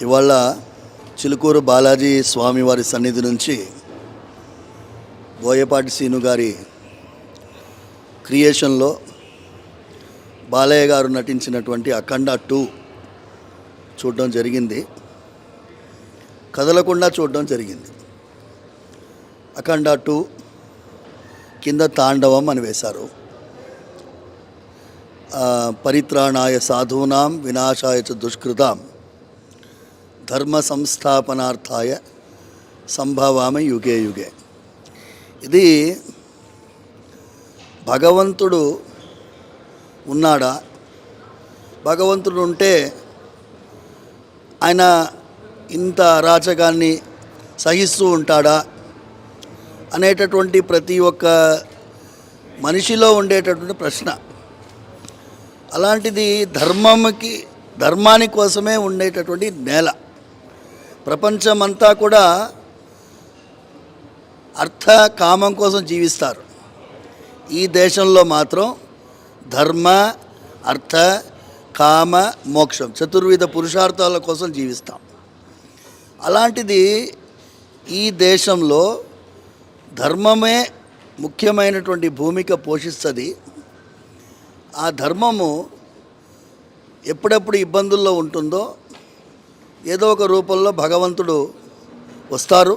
ఇవాళ చిలుకూరు బాలాజీ స్వామివారి సన్నిధి నుంచి బోయపాటి సీను గారి క్రియేషన్లో బాలయ్య గారు నటించినటువంటి అఖండ 2 చూడడం జరిగింది. కదలకుండా చూడడం జరిగింది. అఖండ 2 కింద తాండవం అని వేశారు. పరిత్రాణాయ సాధూనాం వినాశాయ చ దుష్కృతాం ధర్మ సంస్థాపనార్థాయ సంభవామి యుగే యుగే. ఇది భగవంతుడు ఉన్నాడా, భగవంతుడు ఉంటే ఆయన ఇంత అరాచకాన్ని సహిస్తూ ఉంటాడా అనేటటువంటి ప్రతి ఒక్క మనిషిలో ఉండేటటువంటి ప్రశ్న. అలాంటిది ధర్మాని కోసమే ఉండేటటువంటి నేల. ప్రపంచమంతా కూడా అర్థ కామం కోసం జీవిస్తారు. ఈ దేశంలో మాత్రం ధర్మ అర్థ కామ మోక్షం చతుర్విధ పురుషార్థాల కోసం జీవిస్తాం. అలాంటిది ఈ దేశంలో ధర్మమే ముఖ్యమైనటువంటి భూమిక పోషిస్తుంది. ఆ ధర్మము ఎప్పుడెప్పుడు ఇబ్బందుల్లో ఉంటుందో ఏదో ఒక రూపంలో భగవంతుడు వస్తారు.